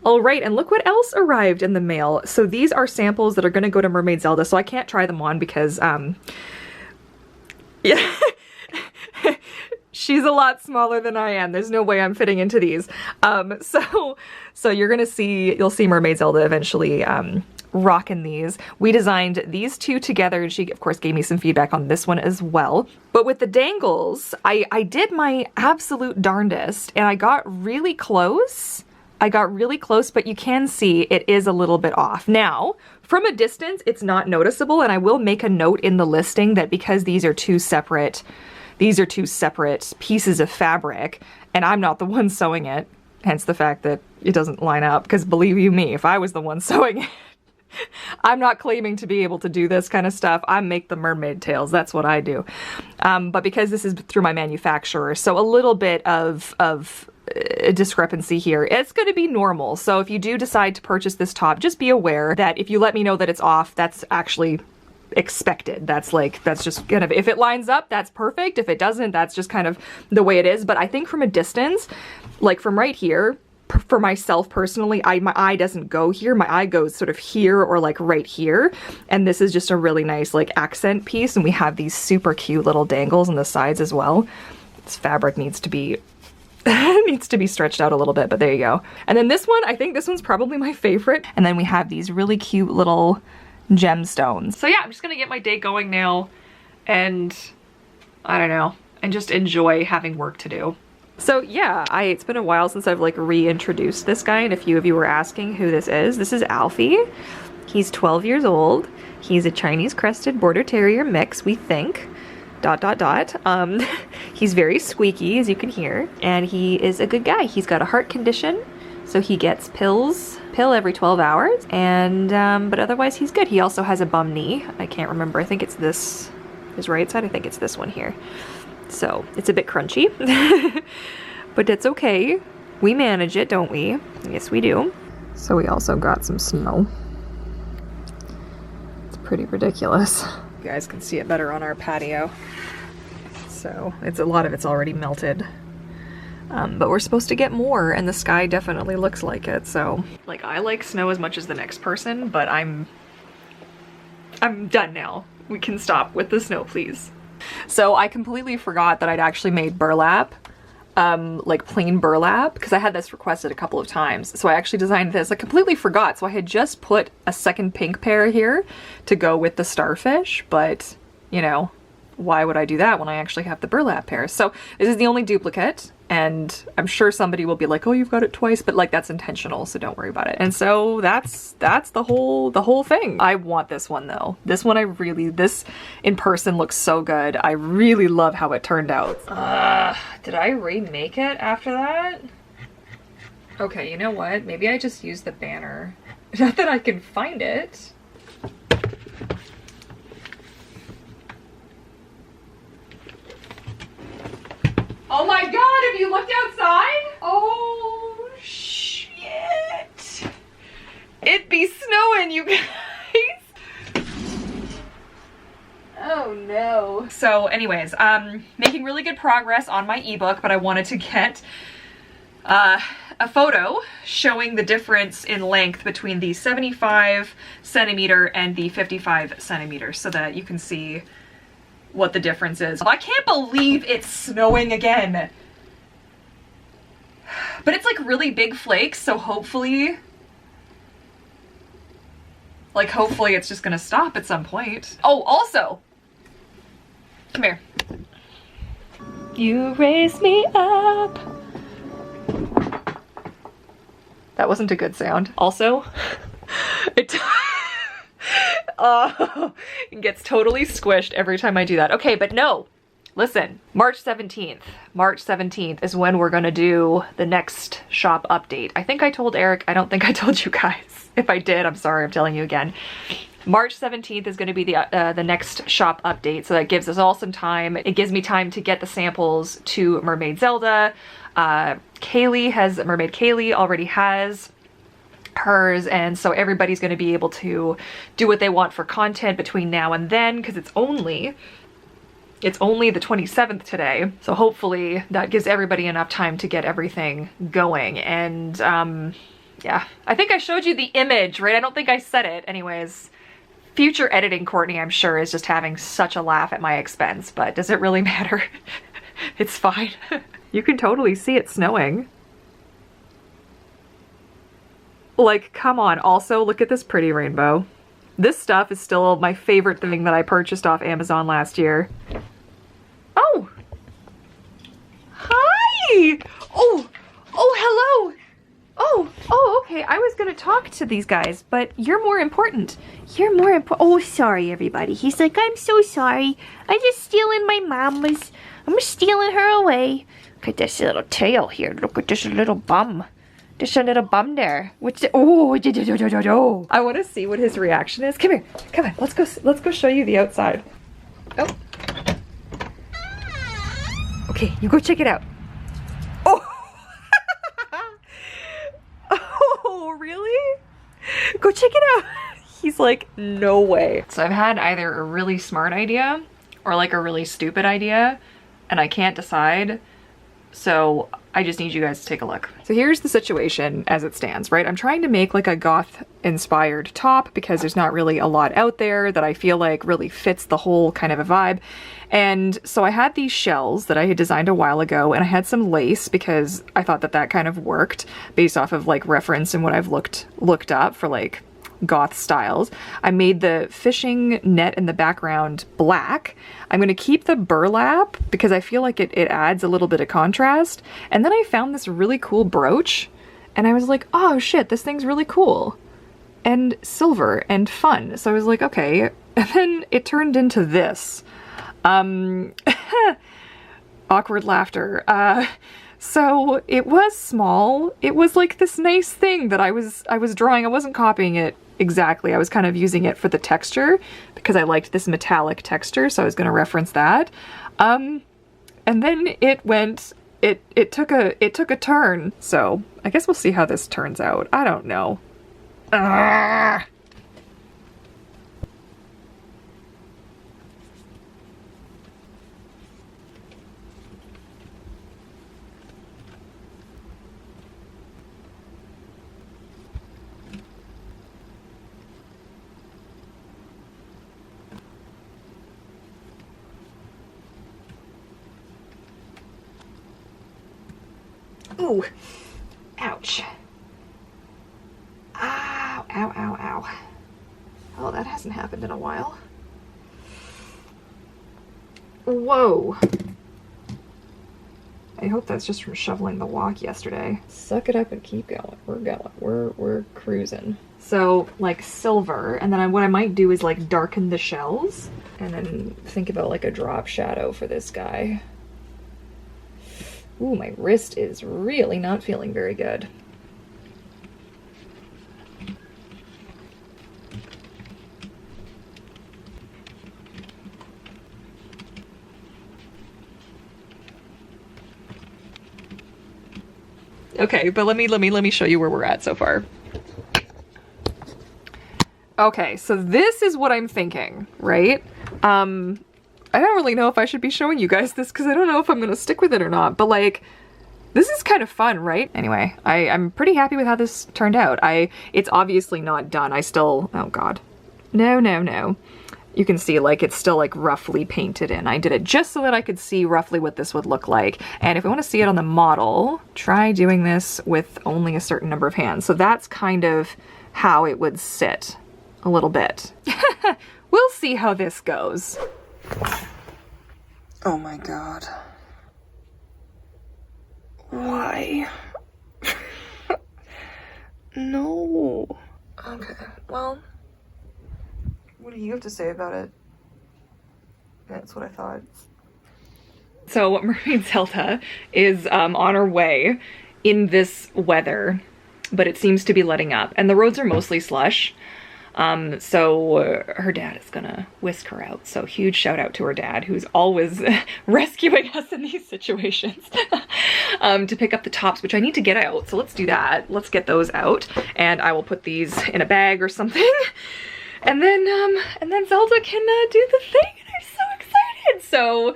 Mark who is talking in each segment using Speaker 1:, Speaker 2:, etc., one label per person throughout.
Speaker 1: All right, and look what else arrived in the mail. So these are samples that are gonna go to Mermaid Zelda, so I can't try them on because, yeah. She's a lot smaller than I am. There's no way I'm fitting into these. So you'll see Mermaid Zelda eventually rocking these. We designed these two together, and she of course gave me some feedback on this one as well. But with the dangles, I did my absolute darndest and I got really close. But you can see it is a little bit off. Now, from a distance, it's not noticeable, and I will make a note in the listing that because these are two separate pieces of fabric, and I'm not the one sewing it, hence the fact that it doesn't line up, because believe you me, if I was the one sewing it, I'm not claiming to be able to do this kind of stuff. I make the mermaid tails, that's what I do. But because this is through my manufacturer, so a little bit of a discrepancy here. It's going to be normal. So if you do decide to purchase this top, just be aware that if you let me know that it's off, that's actually expected. That's just kind of, if it lines up, that's perfect. If it doesn't, that's just kind of the way it is. But I think from a distance, like from right here, for myself personally, my eye doesn't go here. My eye goes sort of here or like right here. And this is just a really nice like accent piece. And we have these super cute little dangles on the sides as well. This fabric needs to be stretched out a little bit, but there you go. And then this one, I think this one's probably my favorite. And then we have these really cute little gemstones. So yeah, I'm just gonna get my day going now and I don't know, and just enjoy having work to do. So yeah, it's been a while since I've like reintroduced this guy, and a few of you were asking who this is. This is Alfie. He's 12 years old. He's a Chinese crested border terrier mix, we think. ... He's very squeaky, as you can hear, and he is a good guy. He's got a heart condition, so he gets pill every 12 hours, and but otherwise he's good. He also has a bum knee. I can't remember. I think it's this, his right side. I think it's this one here. So it's a bit crunchy, but it's okay. We manage it, don't we? Yes, we do. So we also got some snow. It's pretty ridiculous. You guys can see it better on our patio. So a lot of it's already melted. But we're supposed to get more, and the sky definitely looks like it. So like, I like snow as much as the next person, but I'm done now. We can stop with the snow, please. So I completely forgot that I'd actually made burlap, like plain burlap, because I had this requested a couple of times. So I actually designed this. I completely forgot. So I had just put a second pink pair here to go with the starfish, but you know, why would I do that when I actually have the burlap pair? So this is the only duplicate, and I'm sure somebody will be like, oh, you've got it twice, but like, that's intentional, so don't worry about it. And so that's the whole thing. I want this one though. This one this in person looks so good. I really love how it turned out. Did I remake it after that? Okay, you know what? Maybe I just used the banner. Not that I can find it. Oh my god, have you looked outside? Oh shit. It be snowing, you guys. Oh no. So anyways, making really good progress on my ebook, but I wanted to get a photo showing the difference in length between the 75 centimeter and the 55 centimeters so that you can see what the difference is. I can't believe it's snowing again. But it's like really big flakes, so hopefully it's just gonna stop at some point. Oh, also, come here. You raise me up. That wasn't a good sound. Also, it gets totally squished every time I do that. Okay, but no, listen, March 17th is when we're gonna do the next shop update. I think I told Eric, I don't think I told you guys. If I did, I'm sorry, I'm telling you again. March 17th is gonna be the next shop update, so that gives us all some time. It gives me time to get the samples to Mermaid Zelda. Mermaid Kaylee already has hers, and so everybody's going to be able to do what they want for content between now and then, because it's only the 27th today, so hopefully that gives everybody enough time to get everything going. And Yeah, I think I showed you the image, right? I don't think I said it. Anyways, future editing Courtney, I'm sure, is just having such a laugh at my expense, but does it really matter? It's fine. You can totally see it snowing. Like, come on. Also, look at this pretty rainbow. This stuff is still my favorite thing that I purchased off Amazon last year. Oh! Hi! Oh! Oh, hello! Oh, okay. I was gonna talk to these guys, but you're more important. You're more important. Oh, sorry, everybody. He's like, I'm so sorry. I'm just stealing my mama's. I'm stealing her away. Look at this little tail here. Look at this little bum. Just a little bum there. What's the, oh, I want to see what his reaction is. Come here. Come on. Let's go show you the outside. Oh. Okay, you go check it out. Oh. Oh, really? Go check it out. He's like, no way. So I've had either a really smart idea or like a really stupid idea, and I can't decide. So I just need you guys to take a look. So here's the situation as it stands, right? I'm trying to make like a goth inspired top because there's not really a lot out there that I feel like really fits the whole kind of a vibe. And so I had these shells that I had designed a while ago, and I had some lace because I thought that that kind of worked based off of like reference and what I've looked up for like goth styles. I made the fishing net in the background black. I'm going to keep the burlap because I feel like it adds a little bit of contrast. And then I found this really cool brooch and I was like, oh shit, this thing's really cool and silver and fun. So I was like, okay. And then it turned into this. Awkward laughter. So it was small. It was like this nice thing that I was drawing. I wasn't copying it exactly. I was kind of using it for the texture because I liked this metallic texture, so I was going to reference that. And then it took a turn. So I guess we'll see how this turns out. I don't know. Ooh, ouch. Ow, ow, ow, ow. Oh, that hasn't happened in a while. Whoa. I hope that's just from shoveling the walk yesterday. Suck it up and keep going. We're going. We're cruising. So, like silver, and then what I might do is like darken the shells, and then think about like a drop shadow for this guy. Ooh, my wrist is really not feeling very good. Okay, but let me show you where we're at so far. Okay, so this is what I'm thinking, right? I don't really know if I should be showing you guys this because I don't know if I'm gonna stick with it or not, but like, this is kind of fun, right? Anyway, I'm pretty happy with how this turned out. It's obviously not done. I still, oh God. No. You can see like it's still like roughly painted in. I did it just so that I could see roughly what this would look like. And if we want to see it on the model, try doing this with only a certain number of hands. So that's kind of how it would sit a little bit. We'll see how this goes. Oh my God. Why? No. Okay, well, what do you have to say about it? That's what I thought. So Mermaid Zelda is on her way in this weather, but it seems to be letting up, and the roads are mostly slush. So her dad is gonna whisk her out. So huge shout out to her dad, who's always rescuing us in these situations, to pick up the tops, which I need to get out. So let's do that. Let's get those out, and I will put these in a bag or something. And then Zelda can do the thing, and I'm so excited. And so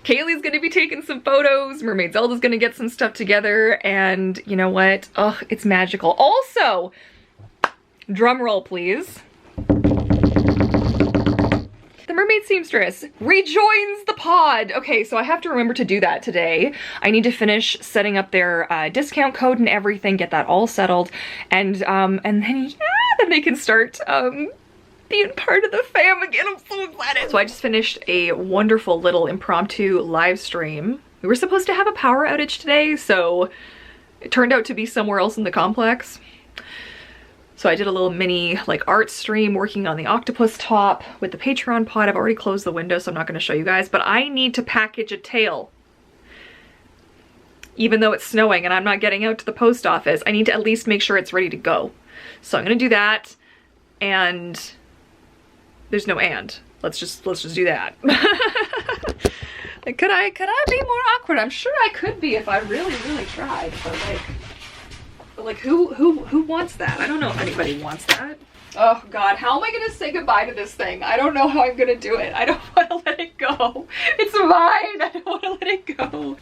Speaker 1: Kaylee's gonna be taking some photos, Mermaid Zelda's gonna get some stuff together, and you know what? Oh, it's magical. Also, drum roll please. The Mermaid Seamstress rejoins the pod. Okay, so I have to remember to do that today. I need to finish setting up their discount code and everything, get that all settled, and then yeah, then they can start being part of the fam again. I'm so excited. So I just finished a wonderful little impromptu live stream. We were supposed to have a power outage today, so it turned out to be somewhere else in the complex. So I did a little mini like art stream working on the octopus top with the Patreon pod. I've already closed the window, so I'm not going to show you guys, but I need to package a tail. Even though it's snowing and I'm not getting out to the post office, I need to at least make sure it's ready to go. So I'm going to do that, and there's no and. Let's just do that. Could I be more awkward? I'm sure I could be if I really tried, but like who wants that? I don't know if anybody wants that. Oh God, how am I gonna say goodbye to this thing? I don't know how I'm gonna do it. I don't wanna let it go. It's mine, I don't wanna let it go.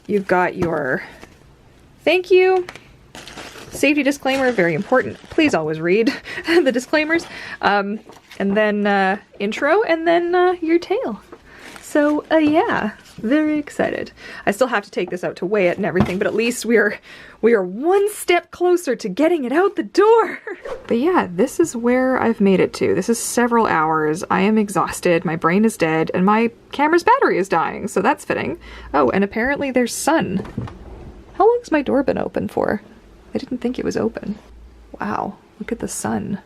Speaker 1: You've got your thank you, safety disclaimer, very important. Please always read the disclaimers. And then intro, and then your tail. So yeah, very excited. I still have to take this out to weigh it and everything, but at least we are one step closer to getting it out the door. But yeah, this is where I've made it to. This is several hours. I am exhausted, my brain is dead, and my camera's battery is dying, so that's fitting. Oh, and apparently there's sun. How long's my door been open for? I didn't think it was open. Wow, look at the sun.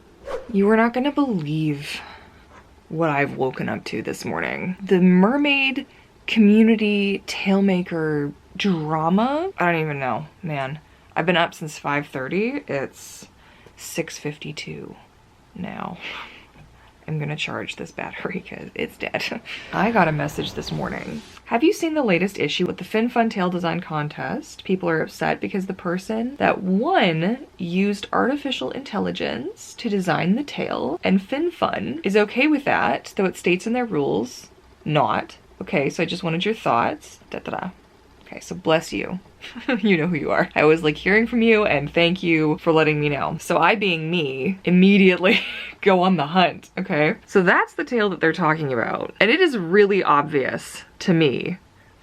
Speaker 1: You are not gonna believe what I've woken up to this morning. The mermaid community tailmaker drama? I don't even know, man. I've been up since 5:30. It's 6:52 now. I'm gonna charge this battery because it's dead. I got a message this morning. Have you seen the latest issue with the FinFun Tail Design Contest? People are upset because the person that won used artificial intelligence to design the tail, and FinFun is okay with that, though it states in their rules not. Okay, so I just wanted your thoughts. Da-da-da. Okay, so bless you. You know who you are. I always like hearing from you, and thank you for letting me know. So I, being me, immediately go on the hunt, okay? So that's the tail that they're talking about. And it is really obvious to me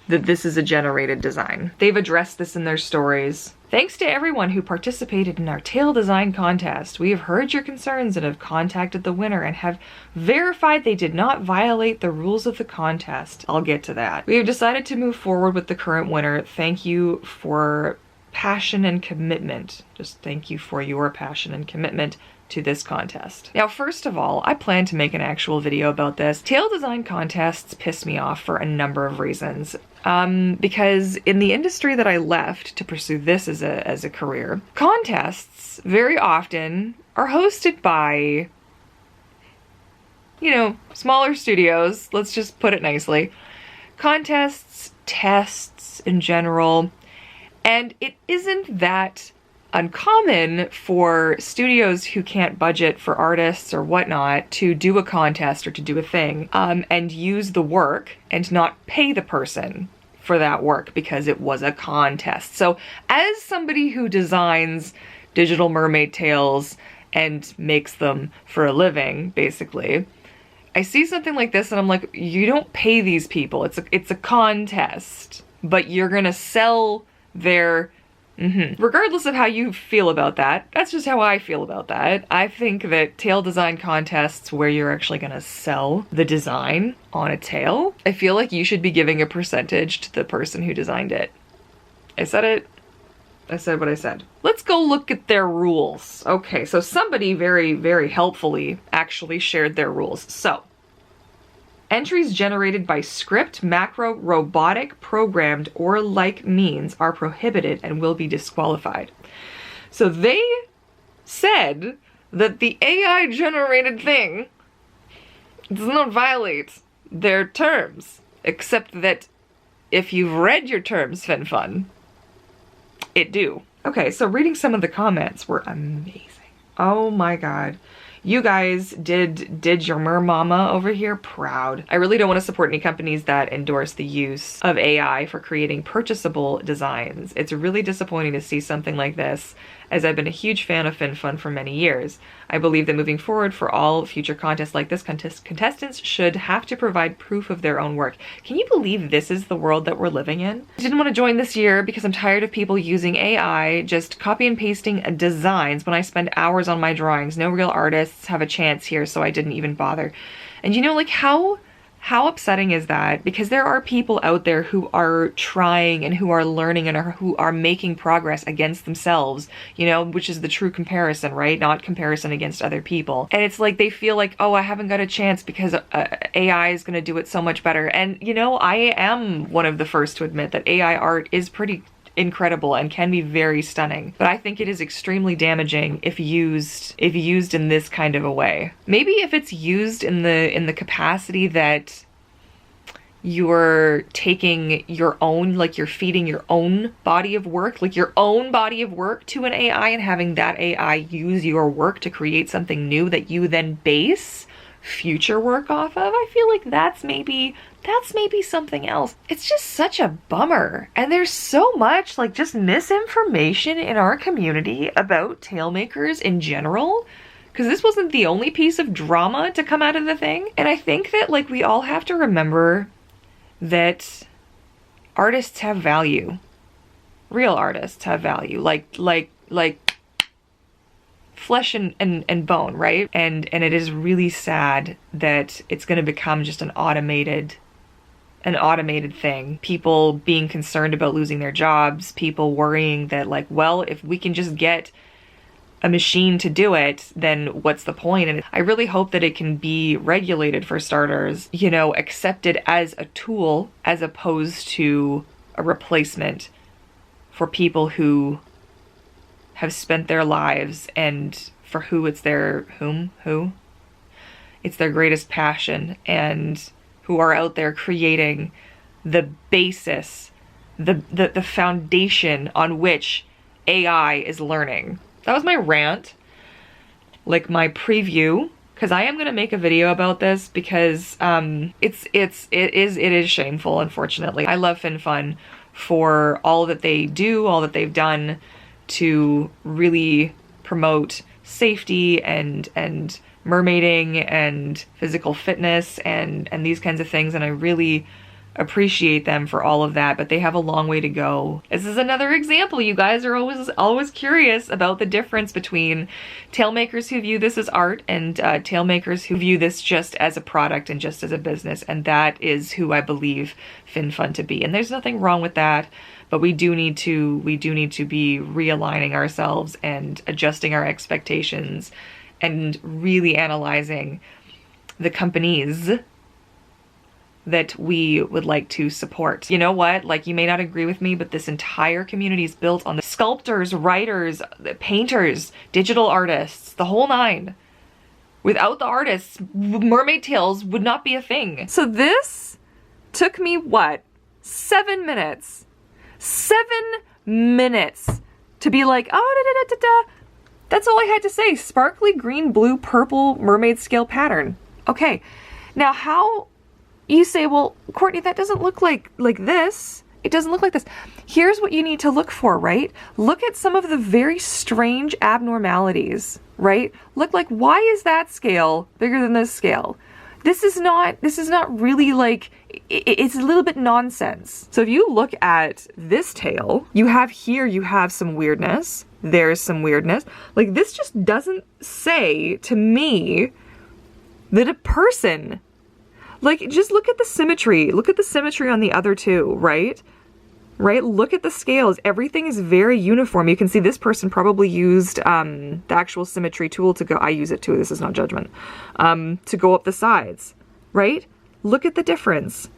Speaker 1: that this is a generated design. They've addressed this in their stories. Thanks to everyone who participated in our tail design contest. We have heard your concerns and have contacted the winner and have verified they did not violate the rules of the contest. I'll get to that. We have decided to move forward with the current winner. Thank you for passion and commitment. Just thank you for your passion and commitment to this contest. Now, first of all, I plan to make an actual video about this. Tail design contests piss me off for a number of reasons. Because in the industry that I left to pursue this as a career, contests very often are hosted by, you know, smaller studios, let's just put it nicely. Contests, tests in general, and it isn't that uncommon for studios who can't budget for artists or whatnot to do a contest or to do a thing and use the work and not pay the person for that work because it was a contest. So as somebody who designs digital mermaid tails and makes them for a living, basically, I see something like this and I'm like, you don't pay these people. It's a contest, but you're gonna sell their regardless of how you feel about that, that's just how I feel about that. I think that tail design contests where you're actually gonna sell the design on a tail, I feel like you should be giving a percentage to the person who designed it. I said it. I said what I said. Let's go look at their rules. Okay, so somebody very, very helpfully actually shared their rules. So, Entries generated by script, macro, robotic, programmed, or like means are prohibited and will be disqualified. So they said that the AI generated thing does not violate their terms, except that if you've read your terms, FinFun, it do. Okay, so reading some of the comments were amazing. Oh my god. You guys did your mermama over here proud. I really don't want to support any companies that endorse the use of AI for creating purchasable designs. It's really disappointing to see something like this, as I've been a huge fan of FinFun for many years. I believe that moving forward for all future contests like this, contestants should have to provide proof of their own work. Can you believe this is the world that we're living in? I didn't want to join this year because I'm tired of people using AI, just copy and pasting designs when I spend hours on my drawings. No real artists have a chance here, so I didn't even bother. And you know, like, how upsetting is that? Because there are people out there who are trying and who are learning and who are making progress against themselves, you know, which is the true comparison, right? Not comparison against other people. And it's like they feel like, oh, I haven't got a chance because AI is going to do it so much better. And, you know, I am one of the first to admit that AI art is pretty incredible and can be very stunning, but I think it is extremely damaging if used in this kind of a way. Maybe if it's used in the capacity that you're taking your own, like you're feeding your own body of work, like your own body of work to an AI and having that AI use your work to create something new that you then base future work off of, I feel like that's maybe something else. It's just such a bummer. And there's so much like just misinformation in our community about tailmakers in general, because this wasn't the only piece of drama to come out of the thing. And I think that like we all have to remember that artists have value. Real artists have value. Like flesh and bone, right? And it is really sad that it's going to become just an automated thing. People being concerned about losing their jobs, people worrying that like, well, if we can just get a machine to do it, then what's the point? And I really hope that it can be regulated, for starters, you know, accepted as a tool as opposed to a replacement for people who have spent their lives and for who it's their it's their greatest passion, and who are out there creating the basis, the foundation on which AI is learning. That was my rant, like my preview, because I am going to make a video about this because it is shameful, unfortunately. I love FinFun for all that they do, all that they've done to really promote safety and mermaiding and physical fitness and these kinds of things, and I really appreciate them for all of that, but they have a long way to go. This is another example. You guys are always curious about the difference between tailmakers who view this as art and tailmakers who view this just as a product and just as a business, and that is who I believe FinFun to be. And there's nothing wrong with that, but we do need to be realigning ourselves and adjusting our expectations and really analyzing the companies that we would like to support. You know what? Like, you may not agree with me, but this entire community is built on the sculptors, writers, painters, digital artists, the whole nine. Without the artists, Mermaid Tales would not be a thing. So this took me, what, 7 minutes? 7 minutes to be like, oh, da-da-da-da-da. That's all I had to say. Sparkly green, blue, purple mermaid scale pattern. Okay, now how... You say, well, Courtney, that doesn't look like this. It doesn't look like this. Here's what you need to look for, right? Look at some of the very strange abnormalities, right? Look, like, why is that scale bigger than this scale? This is not really like, it's a little bit nonsense. So if you look at this tail, you have some weirdness. There's some weirdness. Like, this just doesn't say to me that a person... Like, just look at the symmetry. Look at the symmetry on the other two, right? Right? Look at the scales. Everything is very uniform. You can see this person probably used the actual symmetry tool to go... I use it too. This is not judgment. To go up the sides, right? Look at the difference.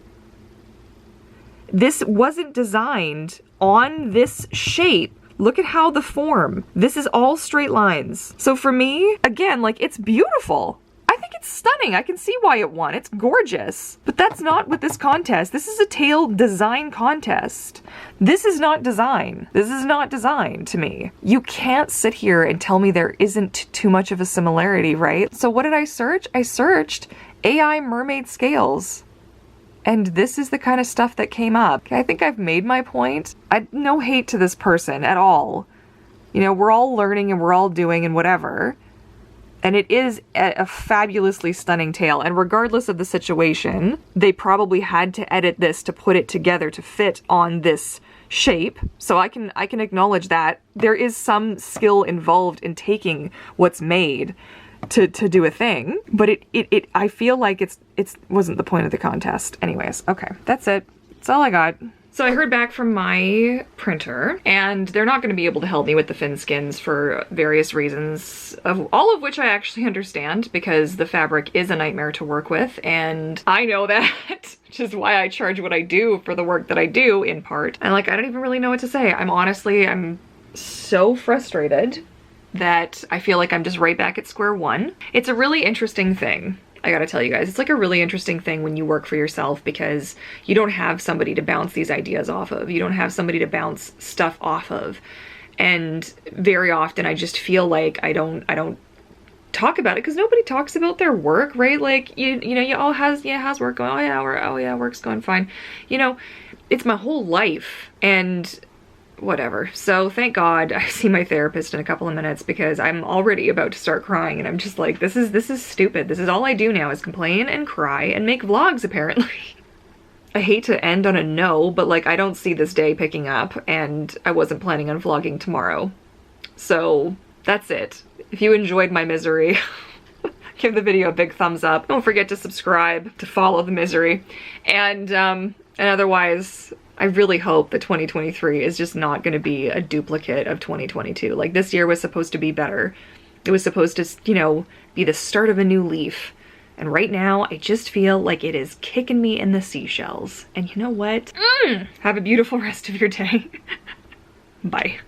Speaker 1: This wasn't designed on this shape. Look at how the form. This is all straight lines. So for me, again, like, it's beautiful. I think it's stunning. I can see why it won. It's gorgeous. But that's not with this contest. This is a tail design contest. This is not design. This is not design to me. You can't sit here and tell me there isn't too much of a similarity, right? So what did I search? I searched AI mermaid scales. And this is the kind of stuff that came up. I think I've made my point. No hate to this person at all. You know, we're all learning and we're all doing and whatever. And it is a fabulously stunning tail. And regardless of the situation, they probably had to edit this to put it together to fit on this shape. So I can acknowledge that. There is some skill involved in taking what's made to do a thing, but I feel like it wasn't the point of the contest. Anyways, okay, that's it. That's all I got. So I heard back from my printer, and they're not going to be able to help me with the fin skins for various reasons, all of which I actually understand, because the fabric is a nightmare to work with, and I know that, which is why I charge what I do for the work that I do, in part. And like, I don't even really know what to say. I'm so frustrated that I feel like I'm just right back at square one. It's a really interesting thing. I gotta tell you guys, it's like a really interesting thing when you work for yourself, because you don't have somebody to bounce these ideas off of. You don't have somebody to bounce stuff off of. And very often I just feel like I don't talk about it, because nobody talks about their work, right? Like, you know, how's work going? Oh yeah, work's going fine. You know, it's my whole life, and whatever. So thank God I see my therapist in a couple of minutes, because I'm already about to start crying, and I'm just like, this is stupid. This is all I do now, is complain and cry and make vlogs, apparently. I hate to end on a no, but like, I don't see this day picking up, and I wasn't planning on vlogging tomorrow. So that's it. If you enjoyed my misery, give the video a big thumbs up. Don't forget to subscribe to follow the misery. And otherwise, I really hope that 2023 is just not going to be a duplicate of 2022. Like, this year was supposed to be better. It was supposed to, you know, be the start of a new leaf. And right now, I just feel like it is kicking me in the seashells. And you know what? Have a beautiful rest of your day. Bye.